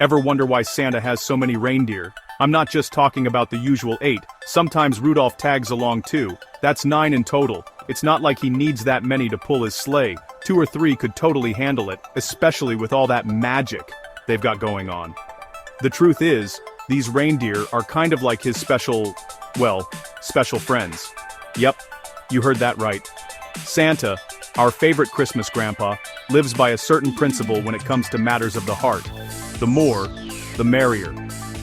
Ever wonder why Santa has so many reindeer? I'm not just talking about the usual 8, sometimes Rudolph tags along too. That's 9 in total. It's not like he needs that many to pull his sleigh. 2 or 3 could totally handle it, especially with all that magic they've got going on. The truth is, these reindeer are kind of like his special friends. Yep, you heard that right. Santa, our favorite Christmas grandpa, lives by a certain principle when it comes to matters of the heart. The more, the merrier.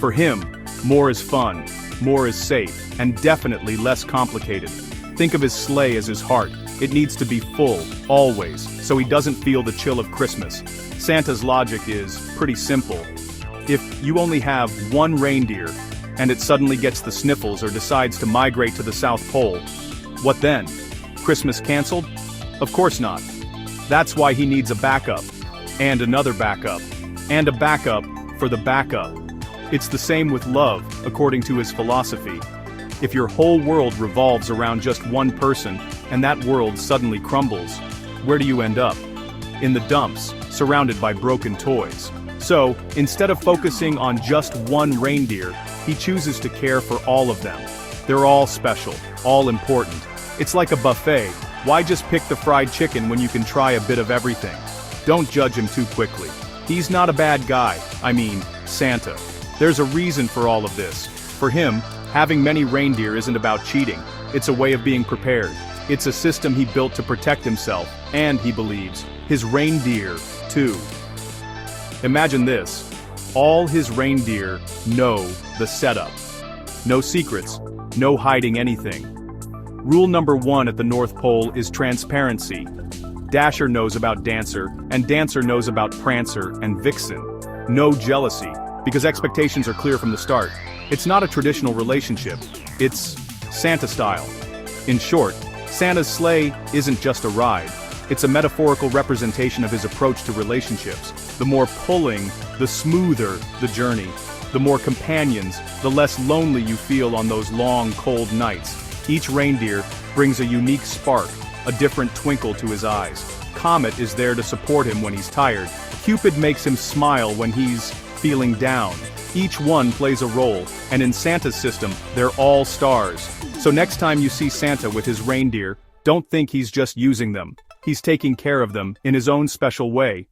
For him, more is fun, more is safe, and definitely less complicated. Think of his sleigh as his heart. It needs to be full, always, so he doesn't feel the chill of Christmas. Santa's logic is pretty simple. If you only have one reindeer, and it suddenly gets the sniffles or decides to migrate to the South Pole, what then? Christmas canceled? Of course not. That's why he needs a backup, and another backup, and a backup for the backup. It's the same with love, according to his philosophy. If your whole world revolves around just one person, and that world suddenly crumbles, where do you end up? In the dumps, surrounded by broken toys. So, instead of focusing on just one reindeer, he chooses to care for all of them. They're all special, all important. It's like a buffet. Why just pick the fried chicken when you can try a bit of everything? Don't judge him too quickly. He's not a bad guy, I mean, Santa. There's a reason for all of this. For him, having many reindeer isn't about cheating. It's a way of being prepared. It's a system he built to protect himself, and, he believes, his reindeer, too. Imagine this. All his reindeer know the setup. No secrets, no hiding anything. Rule number 1 at the North Pole is transparency. Dasher knows about Dancer, and Dancer knows about Prancer and Vixen. No jealousy, because expectations are clear from the start. It's not a traditional relationship, it's Santa style. In short, Santa's sleigh isn't just a ride. It's a metaphorical representation of his approach to relationships. The more pulling, the smoother the journey. The more companions, the less lonely you feel on those long, cold nights. Each reindeer brings a unique spark, a different twinkle to his eyes. Comet is there to support him when he's tired. Cupid makes him smile when he's feeling down. Each one plays a role, and in Santa's system, they're all stars. So next time you see Santa with his reindeer, don't think he's just using them. He's taking care of them in his own special way.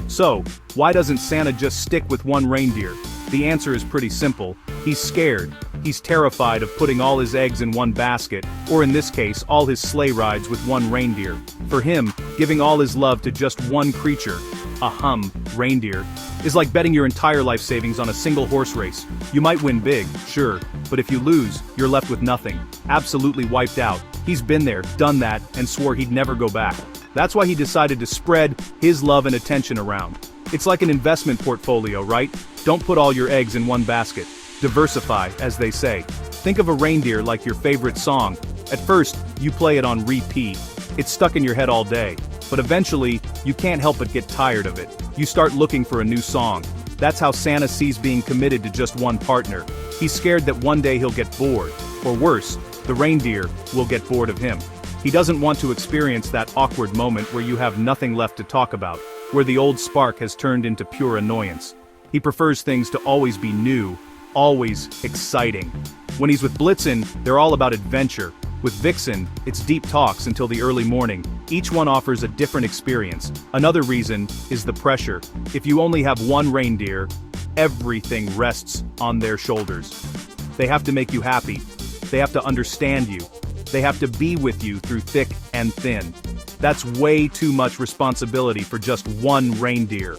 So, why doesn't Santa just stick with one reindeer? The answer is pretty simple. He's scared. He's terrified of putting all his eggs in one basket, or in this case, all his sleigh rides with one reindeer. For him, giving all his love to just one creature, reindeer, is like betting your entire life savings on a single horse race. You might win big, sure, but if you lose, you're left with nothing. Absolutely wiped out. He's been there, done that, and swore he'd never go back. That's why he decided to spread his love and attention around. It's like an investment portfolio, right? Don't put all your eggs in one basket. Diversify, as they say. Think of a reindeer like your favorite song. At first, you play it on repeat. It's stuck in your head all day. But eventually, you can't help but get tired of it. You start looking for a new song. That's how Santa sees being committed to just one partner. He's scared that one day he'll get bored. Or worse, the reindeer will get bored of him. He doesn't want to experience that awkward moment where you have nothing left to talk about, where the old spark has turned into pure annoyance. He prefers things to always be new, always exciting. When he's with Blitzen, they're all about adventure. With Vixen, it's deep talks until the early morning. Each one offers a different experience. Another reason is the pressure. If you only have one reindeer, everything rests on their shoulders. They have to make you happy. They have to understand you. They have to be with you through thick and thin. That's way too much responsibility for just one reindeer.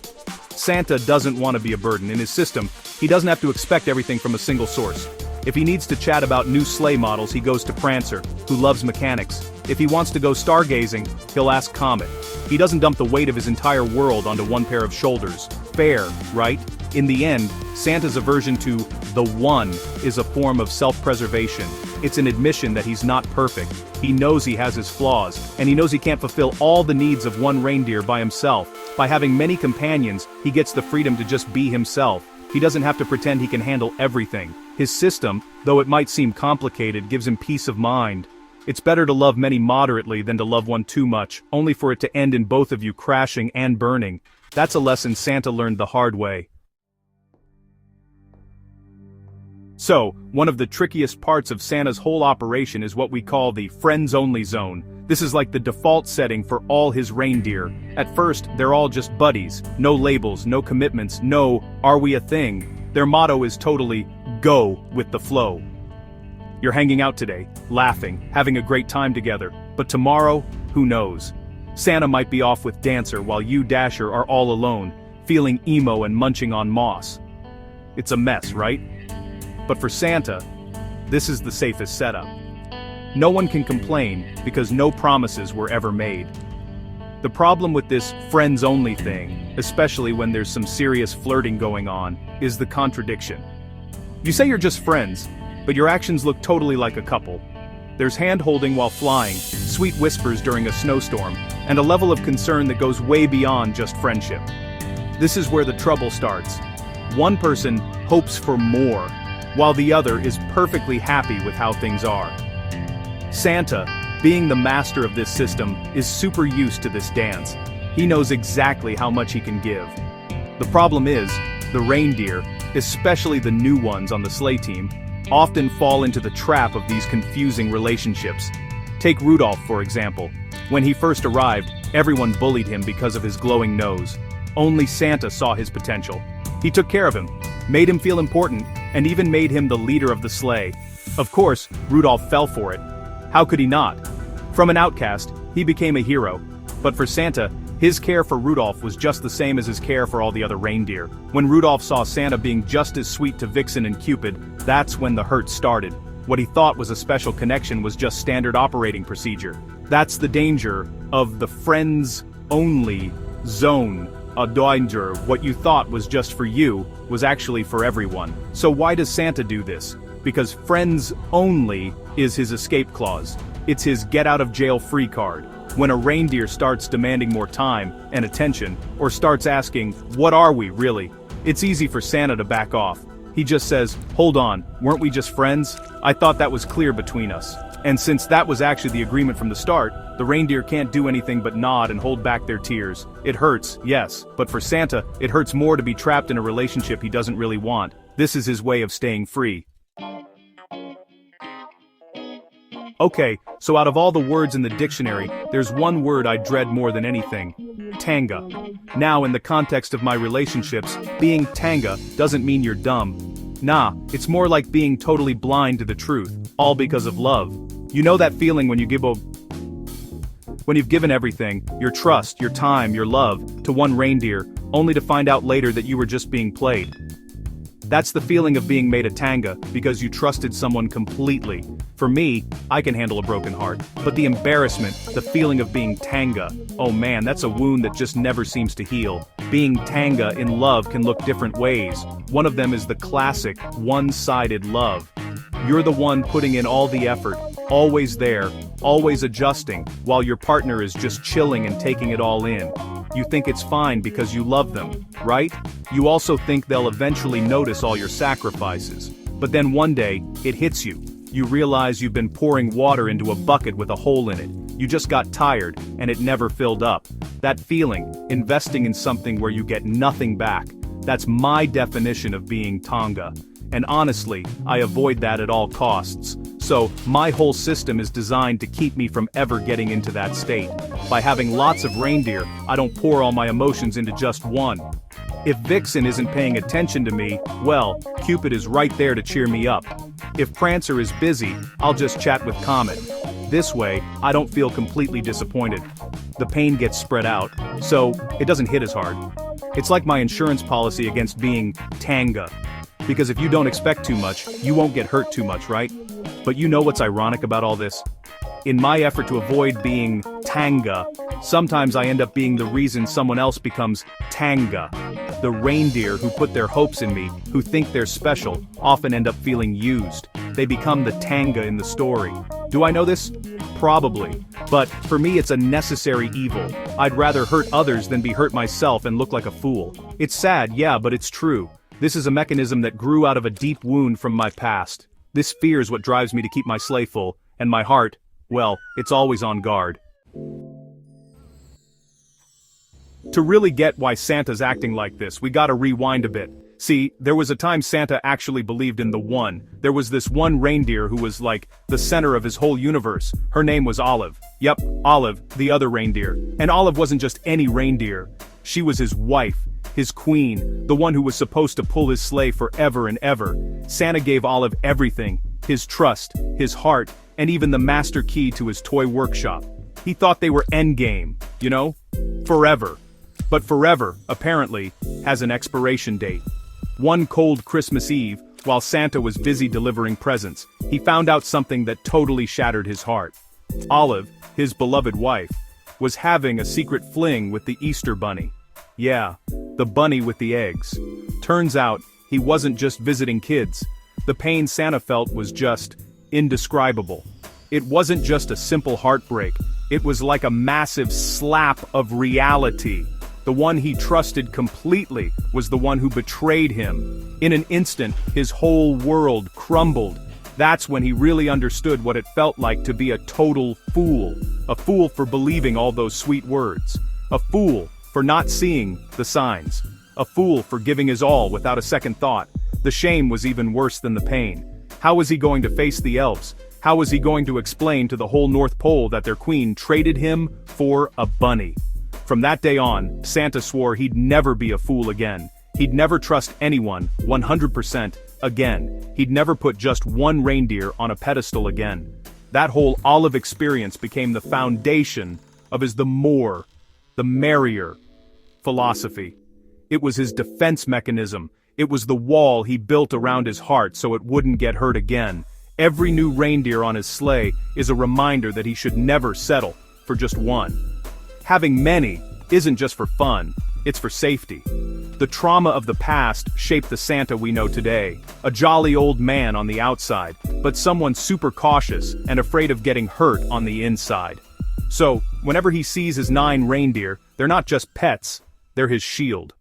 Santa doesn't want to be a burden. In his system, he doesn't have to expect everything from a single source. If he needs to chat about new sleigh models, he goes to Prancer, who loves mechanics. If he wants to go stargazing, he'll ask Comet. He doesn't dump the weight of his entire world onto one pair of shoulders. Fair, right? In the end, Santa's aversion to the one is a form of self-preservation. It's an admission that he's not perfect. He knows he has his flaws, and he knows he can't fulfill all the needs of one reindeer by himself. By having many companions, he gets the freedom to just be himself. He doesn't have to pretend he can handle everything. His system, though it might seem complicated, gives him peace of mind. It's better to love many moderately than to love one too much, only for it to end in both of you crashing and burning. That's a lesson Santa learned the hard way. So, one of the trickiest parts of Santa's whole operation is what we call the friends-only zone. This is like the default setting for all his reindeer. At first, they're all just buddies, no labels, no commitments, no, are we a thing? Their motto is totally, go with the flow. You're hanging out today, laughing, having a great time together, but tomorrow, who knows? Santa might be off with Dancer while you, Dasher, are all alone, feeling emo and munching on moss. It's a mess, right? But for Santa, this is the safest setup. No one can complain because no promises were ever made. The problem with this friends-only thing, especially when there's some serious flirting going on, is the contradiction. You say you're just friends, but your actions look totally like a couple. There's hand-holding while flying, sweet whispers during a snowstorm, and a level of concern that goes way beyond just friendship. This is where the trouble starts. One person hopes for more, while the other is perfectly happy with how things are. Santa, being the master of this system, is super used to this dance. He knows exactly how much he can give. The problem is, the reindeer, especially the new ones on the sleigh team, often fall into the trap of these confusing relationships. Take Rudolph, for example. When he first arrived, everyone bullied him because of his glowing nose. Only Santa saw his potential. He took care of him, made him feel important, and even made him the leader of the sleigh. Of course, Rudolph fell for it. How could he not? From an outcast, he became a hero. But for Santa, his care for Rudolph was just the same as his care for all the other reindeer. When Rudolph saw Santa being just as sweet to Vixen and Cupid, that's when the hurt started. What he thought was a special connection was just standard operating procedure. That's the danger of the friends-only zone. A danger, what you thought was just for you, was actually for everyone. So why does Santa do this? Because friends only is his escape clause. It's his get-out-of-jail-free card. When a reindeer starts demanding more time and attention, or starts asking, what are we, really? It's easy for Santa to back off. He just says, hold on, weren't we just friends? I thought that was clear between us. And since that was actually the agreement from the start, the reindeer can't do anything but nod and hold back their tears. It hurts, yes, but for Santa, it hurts more to be trapped in a relationship he doesn't really want. This is his way of staying free. Okay, so out of all the words in the dictionary, there's one word I dread more than anything. Tanga. Now, in the context of my relationships, being tanga doesn't mean you're dumb. Nah, it's more like being totally blind to the truth, all because of love. You know that feeling when you've given everything, your trust, your time, your love, to one reindeer, only to find out later that you were just being played. That's the feeling of being made a tanga, because you trusted someone completely. For me, I can handle a broken heart, but the embarrassment, the feeling of being tanga, oh man, that's a wound that just never seems to heal. Being tanga in love can look different ways. One of them is the classic, one-sided love. You're the one putting in all the effort, always there, always adjusting, while your partner is just chilling and taking it all in. You think it's fine because you love them, right? You also think they'll eventually notice all your sacrifices. But then one day, it hits you. You realize you've been pouring water into a bucket with a hole in it. You just got tired, and it never filled up. That feeling, investing in something where you get nothing back, that's my definition of being tanga. And honestly, I avoid that at all costs. So, my whole system is designed to keep me from ever getting into that state. By having lots of reindeer, I don't pour all my emotions into just one. If Vixen isn't paying attention to me, well, Cupid is right there to cheer me up. If Prancer is busy, I'll just chat with Comet. This way, I don't feel completely disappointed. The pain gets spread out, so it doesn't hit as hard. It's like my insurance policy against being tanga. Because if you don't expect too much, you won't get hurt too much, right? But you know what's ironic about all this? In my effort to avoid being tanga, sometimes I end up being the reason someone else becomes tanga. The reindeer who put their hopes in me, who think they're special, often end up feeling used. They become the tanga in the story. Do I know this? Probably. But for me it's a necessary evil. I'd rather hurt others than be hurt myself and look like a fool. It's sad, yeah, but it's true. This is a mechanism that grew out of a deep wound from my past. This fear is what drives me to keep my sleigh full, and my heart, well, it's always on guard. To really get why Santa's acting like this, we gotta rewind a bit. See, there was a time Santa actually believed in the one. There was this one reindeer who was like the center of his whole universe. Her name was Olive. Yep, Olive, the other reindeer. And Olive wasn't just any reindeer. She was his wife, his queen, the one who was supposed to pull his sleigh forever and ever. Santa gave Olive everything, his trust, his heart, and even the master key to his toy workshop. He thought they were endgame, you know? Forever. But forever, apparently, has an expiration date. One cold Christmas Eve, while Santa was busy delivering presents, he found out something that totally shattered his heart. Olive, his beloved wife, was having a secret fling with the Easter bunny. Yeah, the bunny with the eggs. Turns out, he wasn't just visiting kids. The pain Santa felt was just indescribable. It wasn't just a simple heartbreak, it was like a massive slap of reality. The one he trusted completely was the one who betrayed him. In an instant, his whole world crumbled. That's when he really understood what it felt like to be a total fool. A fool for believing all those sweet words. A fool for not seeing the signs. A fool for giving his all without a second thought. The shame was even worse than the pain. How was he going to face the elves? How was he going to explain to the whole North Pole that their queen traded him for a bunny? From that day on, Santa swore he'd never be a fool again. He'd never trust anyone, 100%, again. He'd never put just one reindeer on a pedestal again. That whole Olive experience became the foundation of his the more, the merrier philosophy. It was his defense mechanism. It was the wall he built around his heart so it wouldn't get hurt again. Every new reindeer on his sleigh is a reminder that he should never settle for just one. Having many isn't just for fun, it's for safety. The trauma of the past shaped the Santa we know today. A jolly old man on the outside, but someone super cautious and afraid of getting hurt on the inside. So, whenever he sees his 9 reindeer, they're not just pets, they're his shield.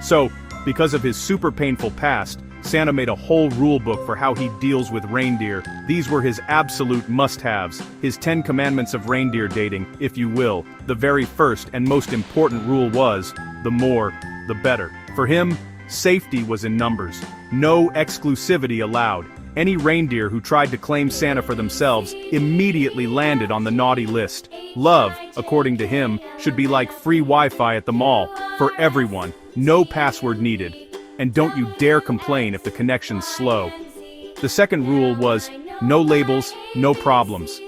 So, because of his super painful past, Santa made a whole rule book for how he deals with reindeer. These were his absolute must-haves, his 10 commandments of reindeer dating, if you will. The very first and most important rule was, the more, the better. For him, safety was in numbers. No exclusivity allowed. Any reindeer who tried to claim Santa for themselves immediately landed on the naughty list. Love, according to him, should be like free Wi-Fi at the mall, for everyone, no password needed. And don't you dare complain if the connection's slow. The second rule was, no labels, no problems.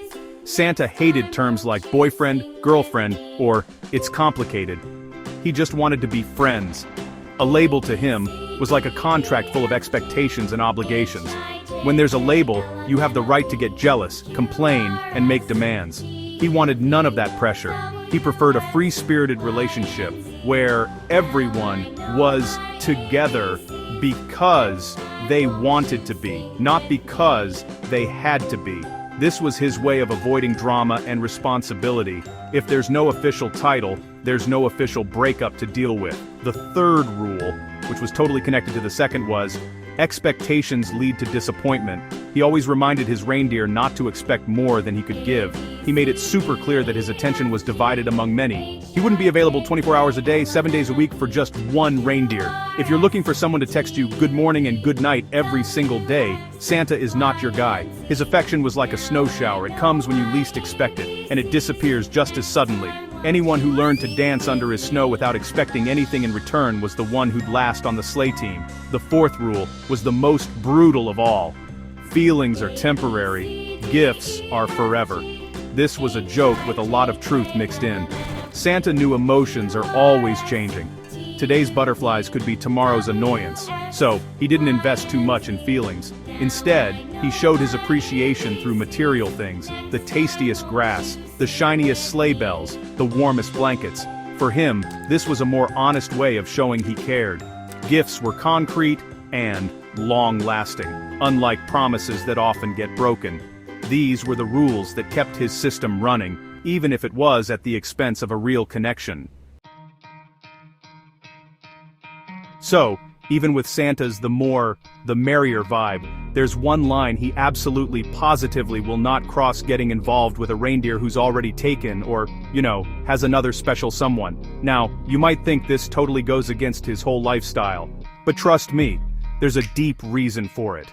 Santa hated terms like boyfriend, girlfriend, or it's complicated. He just wanted to be friends. A label to him was like a contract full of expectations and obligations. When there's a label, you have the right to get jealous, complain, and make demands. He wanted none of that pressure. He preferred a free-spirited relationship where everyone was together because they wanted to be, not because they had to be. This was his way of avoiding drama and responsibility. If there's no official title, there's no official breakup to deal with. The third rule, which was totally connected to the second, was expectations lead to disappointment. He always reminded his reindeer not to expect more than he could give. He made it super clear that his attention was divided among many. He wouldn't be available 24 hours a day, 7 days a week for just one reindeer. If you're looking for someone to text you good morning and good night every single day, Santa is not your guy. His affection was like a snow shower. It comes when you least expect it, and it disappears just as suddenly. Anyone who learned to dance under his snow without expecting anything in return was the one who'd last on the sleigh team. The fourth rule was the most brutal of all. Feelings are temporary, gifts are forever. This was a joke with a lot of truth mixed in. Santa knew emotions are always changing. Today's butterflies could be tomorrow's annoyance, so he didn't invest too much in feelings. Instead, he showed his appreciation through material things, the tastiest grass, the shiniest sleigh bells, the warmest blankets. For him, this was a more honest way of showing he cared. Gifts were concrete and long-lasting, unlike promises that often get broken. These were the rules that kept his system running, even if it was at the expense of a real connection. So, Even with Santa's the merrier vibe, there's one line he absolutely positively will not cross: getting involved with a reindeer who's already taken or, has another special someone. Now, you might think this totally goes against his whole lifestyle, but trust me, there's a deep reason for it.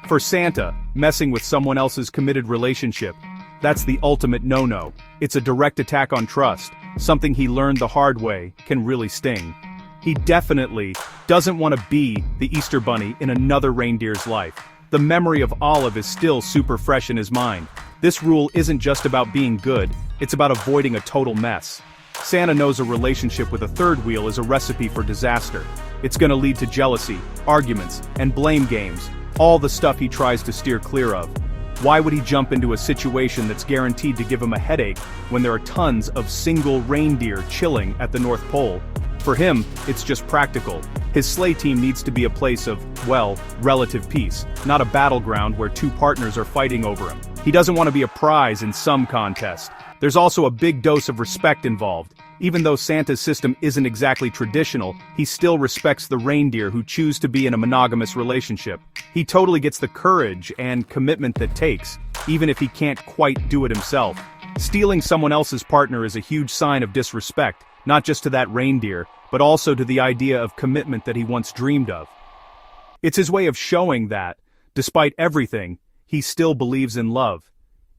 For Santa, messing with someone else's committed relationship, that's the ultimate no-no. It's a direct attack on trust, something he learned the hard way, can really sting. He definitely doesn't want to be the Easter Bunny in another reindeer's life. The memory of Olive is still super fresh in his mind. This rule isn't just about being good, it's about avoiding a total mess. Santa knows a relationship with a third wheel is a recipe for disaster. It's gonna lead to jealousy, arguments, and blame games, all the stuff he tries to steer clear of. Why would he jump into a situation that's guaranteed to give him a headache when there are tons of single reindeer chilling at the North Pole? For him, it's just practical. His sleigh team needs to be a place of, relative peace, not a battleground where two partners are fighting over him. He doesn't want to be a prize in some contest. There's also a big dose of respect involved. Even though Santa's system isn't exactly traditional, he still respects the reindeer who choose to be in a monogamous relationship. He totally gets the courage and commitment that takes, even if he can't quite do it himself. Stealing someone else's partner is a huge sign of disrespect, not just to that reindeer, but also to the idea of commitment that he once dreamed of. It's his way of showing that, despite everything, he still believes in love,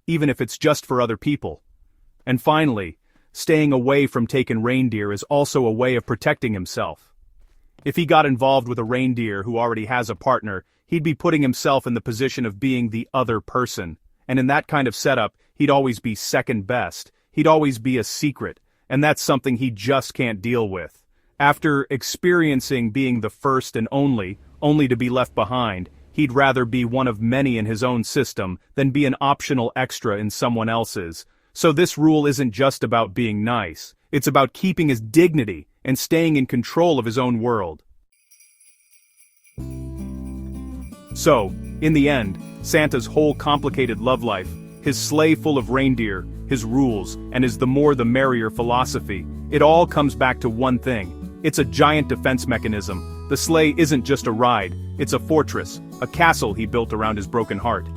even if it's just for other people. And finally, staying away from taken reindeer is also a way of protecting himself. If he got involved with a reindeer who already has a partner, he'd be putting himself in the position of being the other person. And in that kind of setup, he'd always be second best. He'd always be a secret. And that's something he just can't deal with. After experiencing being the first and only to be left behind, he'd rather be one of many in his own system than be an optional extra in someone else's. So this rule isn't just about being nice, it's about keeping his dignity and staying in control of his own world. So, in the end, Santa's whole complicated love life, his sleigh full of reindeer, his rules, and his the more the merrier philosophy, it all comes back to one thing. It's a giant defense mechanism. The sleigh isn't just a ride, it's a fortress, a castle he built around his broken heart.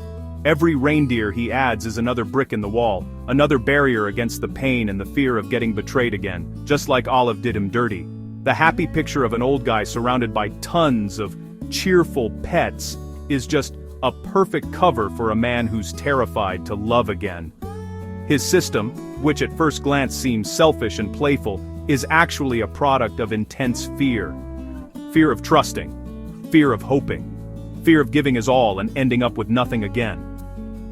Every reindeer he adds is another brick in the wall, another barrier against the pain and the fear of getting betrayed again, just like Olive did him dirty. The happy picture of an old guy surrounded by tons of cheerful pets is just a perfect cover for a man who's terrified to love again. His system, which at first glance seems selfish and playful, is actually a product of intense fear. Fear of trusting, fear of hoping, fear of giving his all and ending up with nothing again.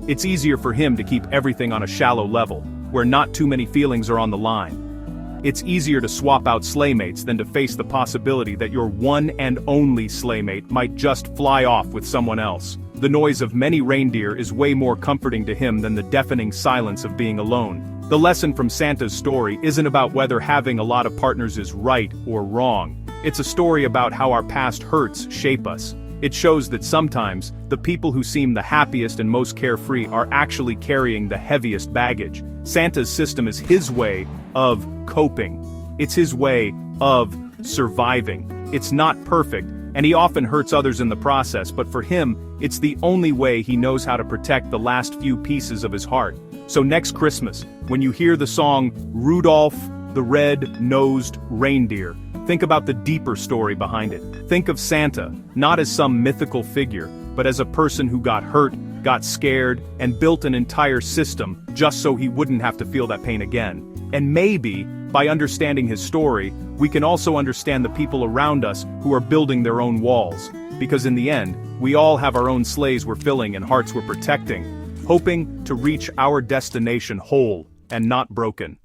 It's easier for him to keep everything on a shallow level, where not too many feelings are on the line. It's easier to swap out sleighmates than to face the possibility that your one and only sleighmate might just fly off with someone else. The noise of many reindeer is way more comforting to him than the deafening silence of being alone. The lesson from Santa's story isn't about whether having a lot of partners is right or wrong. It's a story about how our past hurts shape us. It shows that sometimes, the people who seem the happiest and most carefree are actually carrying the heaviest baggage. Santa's system is his way of coping. It's his way of surviving. It's not perfect, and he often hurts others in the process, but for him, it's the only way he knows how to protect the last few pieces of his heart. So next Christmas, when you hear the song Rudolph the Red-Nosed Reindeer, think about the deeper story behind it. Think of Santa, not as some mythical figure, but as a person who got hurt, got scared, and built an entire system just so he wouldn't have to feel that pain again. And maybe, by understanding his story, we can also understand the people around us who are building their own walls. Because in the end, we all have our own sleighs we're filling and hearts we're protecting, hoping to reach our destination whole and not broken.